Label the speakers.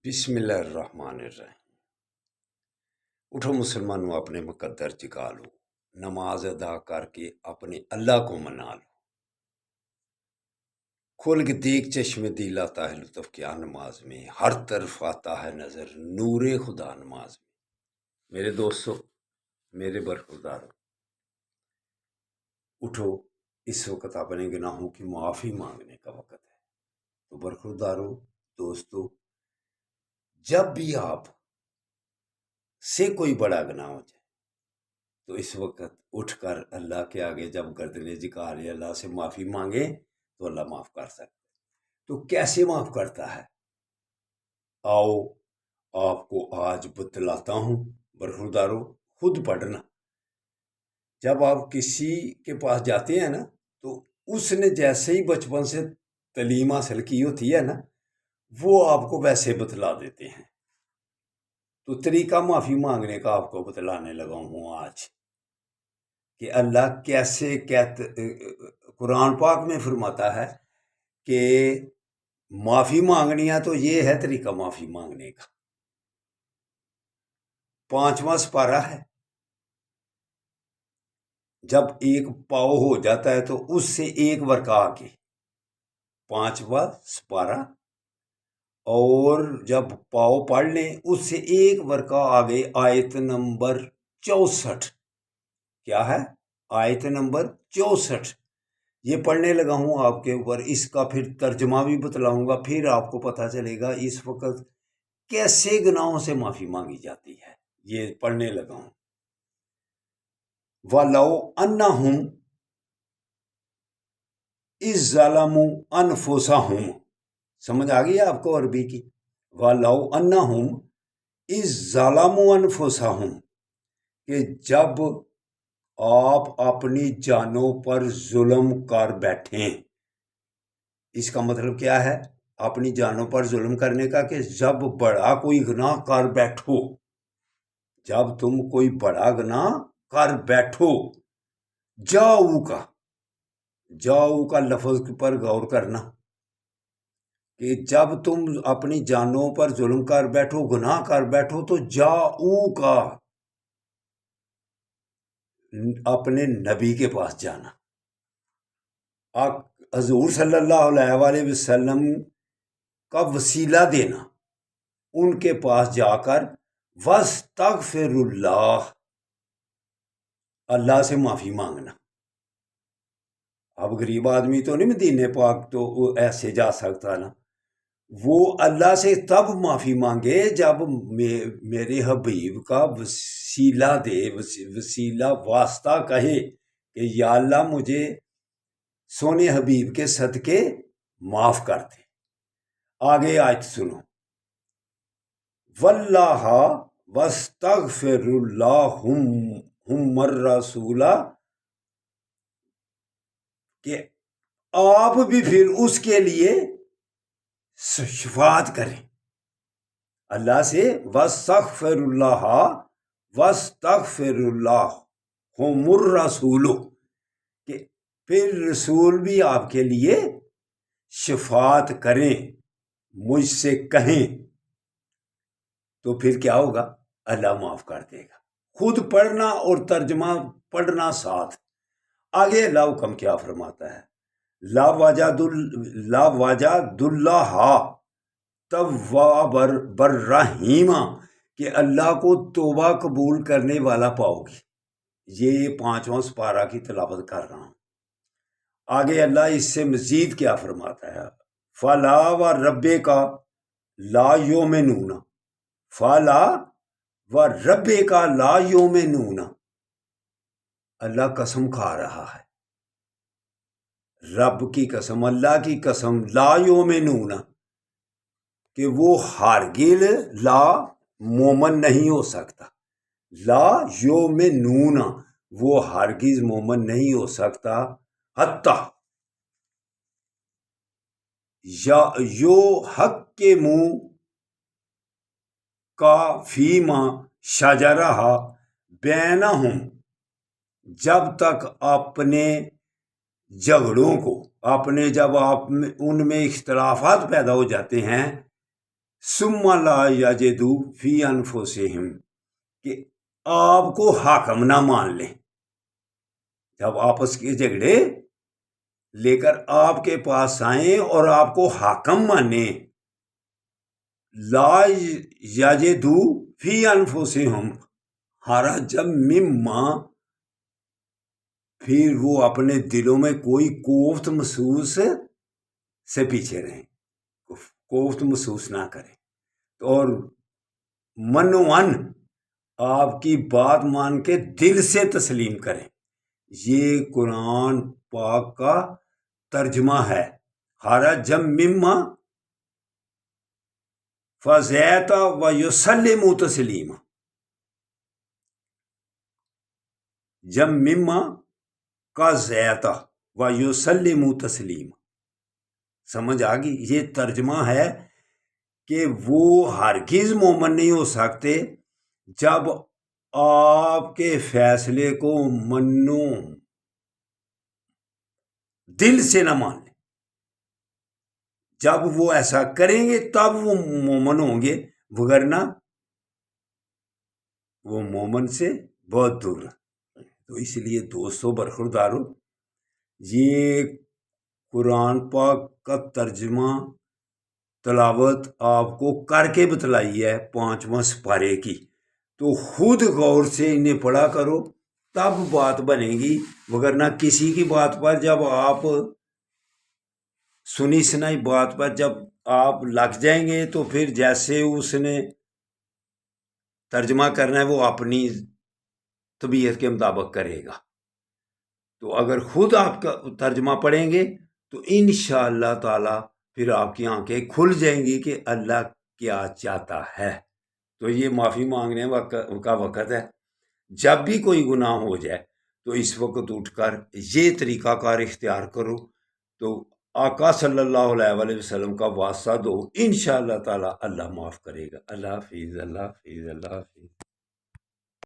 Speaker 1: بسم اللہ الرحمن الرحیم۔ اٹھو مسلمانوں، اپنے مقدر جگا لو، نماز ادا کر کے اپنے اللہ کو منا لو۔ کھول کے دیکھ چشم دل آتا ہے لطف کیا نماز میں، ہر طرف آتا ہے نظر نور خدا نماز میں۔ میرے دوستو، میرے برخوردارو، اٹھو، اس وقت اپنے گناہوں کی معافی مانگنے کا وقت ہے۔ تو برخوردارو، دوستو، جب بھی آپ سے کوئی بڑا گناہ ہو جائے تو اس وقت اٹھ کر اللہ کے آگے جب گردنیں جھکا لے اللہ سے معافی مانگے تو اللہ معاف کر سکتا ہے۔ تو کیسے معاف کرتا ہے؟ آؤ آپ کو آج بتلاتا ہوں برخوردارو، خود پڑھنا۔ جب آپ کسی کے پاس جاتے ہیں نا تو اس نے جیسے ہی بچپن سے تعلیم حاصل کی ہوتی ہے نا، وہ آپ کو ویسے بتلا دیتے ہیں۔ تو طریقہ معافی مانگنے کا آپ کو بتلانے لگا ہوں آج کہ اللہ کیسے قرآن پاک میں فرماتا ہے کہ معافی مانگنی ہے تو یہ ہے طریقہ معافی مانگنے کا۔ 5واں سپارہ ہے، جب ایک پاؤ ہو جاتا ہے تو اس سے ایک ورقہ آگے 5واں سپارہ، اور جب پاؤ پڑھ لیں اس سے ایک ورقہ آگے آیت نمبر 64۔ کیا ہے؟ آیت نمبر 64۔ یہ پڑھنے لگا ہوں آپ کے اوپر، اس کا پھر ترجمہ بھی بتلاؤں گا، پھر آپ کو پتہ چلے گا اس وقت کیسے گناہوں سے معافی مانگی جاتی ہے۔ یہ پڑھنے لگا ہوں۔ وَلَوْ أَنَّهُمْ إِذْ ظَلَمُوا أَنفُسَهُمْ، سمجھ آ گئی آپ کو عربی کی؟ وَلَوْ أَنَّهُمْ إِذْ ظَلَمُوا أَنفُسَهُمْ، کہ جب آپ اپنی جانوں پر ظلم کر بیٹھیں۔ اس کا مطلب کیا ہے اپنی جانوں پر ظلم کرنے کا؟ کہ جب بڑا کوئی گناہ کر بیٹھو، جب تم کوئی بڑا گناہ کر بیٹھو، جاؤ کا لفظ پر غور کرنا، کہ جب تم اپنی جانوں پر ظلم کر بیٹھو، گناہ کر بیٹھو، تو جاؤ کا اپنے نبی کے پاس جانا، حضور صلی اللہ علیہ وآلہ وسلم کا وسیلہ دینا، ان کے پاس جا کر وَاسْتَغْفِرُ اللَّهَ، اللہ سے معافی مانگنا۔ اب غریب آدمی تو نہیں مدینے پاک تو ایسے جا سکتا نا، وہ اللہ سے تب معافی مانگے جب میرے حبیب کا وسیلہ دے، وسیلہ واسطہ کہے کہ یا اللہ مجھے سونے حبیب کے صدقے معاف کر دے۔ آگے آیت سنو، واللہ واستغفر اللہم الرسول، کہ آپ بھی پھر اس کے لیے شفاعت کریں اللہ سے، واستغفر اللہ واستغفر اللہم الرسول، کہ پھر رسول بھی آپ کے لیے شفاعت کریں، مجھ سے کہیں، تو پھر کیا ہوگا؟ اللہ معاف کر دے گا۔ خود پڑھنا اور ترجمہ پڑھنا ساتھ۔ آگے اللہ حکم کیا فرماتا ہے؟ لا وجد اللہ تواب الرحیم، کہ اللہ کو توبہ قبول کرنے والا پاؤ گی۔ یہ 5واں سپارہ کی تلاوت کر رہا ہوں۔ آگے اللہ اس سے مزید کیا فرماتا ہے؟ فلا وربک لا یؤمنون، فلا وربک لا یؤمنون، اللہ قسم کھا رہا ہے، رب کی قسم، اللہ کی قسم، لا یؤمنون، کہ وہ ہرگز لا مومن نہیں ہو سکتا، لا یؤمنون، وہ ہرگز مومن نہیں ہو سکتا، حتی یحکموا کا فیما شجرہ بینہم، جب تک اپنے جھگڑوں کو، جب ان میں اختلافات پیدا ہو جاتے ہیں، ثم لا یجدوا فی انفسہم کہ آپ کو حاکم نہ مان لیں. جب آپس کے جھگڑے لے کر آپ کے پاس آئیں اور آپ کو حاکم مانیں، لا یجدوا فی انفسہم حرجا مما، پھر وہ اپنے دلوں میں کوئی کوفت محسوس سے پیچھے رہیں، کوفت محسوس نہ کریں. اور منوان آپ کی بات مان کے دل سے تسلیم کریں. یہ قرآن پاک کا ترجمہ ہے. حرجا مما فزیتا و یسلموا تسلیما. جب مما کا زیتا و یسلموا تسلیما، سمجھ آ گئی؟ یہ ترجمہ ہے کہ وہ ہرگز مومن نہیں ہو سکتے جب آپ کے فیصلے کو منو، دل سے نہ مان لیں. جب وہ ایسا کریں گے تب وہ مومن ہوں گے، وگرنہ وہ مومن سے بہت دور. تو اس لیے دوستو برخوردارو، یہ قرآن پاک کا ترجمہ تلاوت آپ کو کر کے بتلائی ہے 5واں سپارے کی. تو خود غور سے انہیں پڑھا کرو، تب بات بنے گی. وگرنہ کسی کی بات پر جب آپ سنی سنائی بات پر جب آپ لگ جائیں گے تو پھر جیسے اس نے ترجمہ کرنا ہے وہ اپنی طبیعت کے مطابق کرے گا. تو اگر خود آپ کا ترجمہ پڑھیں گے تو انشاءاللہ تعالی پھر آپ کی آنکھیں کھل جائیں گی کہ اللہ کیا چاہتا ہے. تو یہ معافی مانگنے کا وقت ہے. جب بھی کوئی گناہ ہو جائے تو اس وقت اٹھ کر یہ طریقہ کار اختیار کرو، تو آقا صلی اللہ علیہ وسلم کا واسطہ دو، انشاءاللہ تعالی اللہ معاف کرے گا. اللہ حافظ، اللہ حافظ، اللہ حافظ.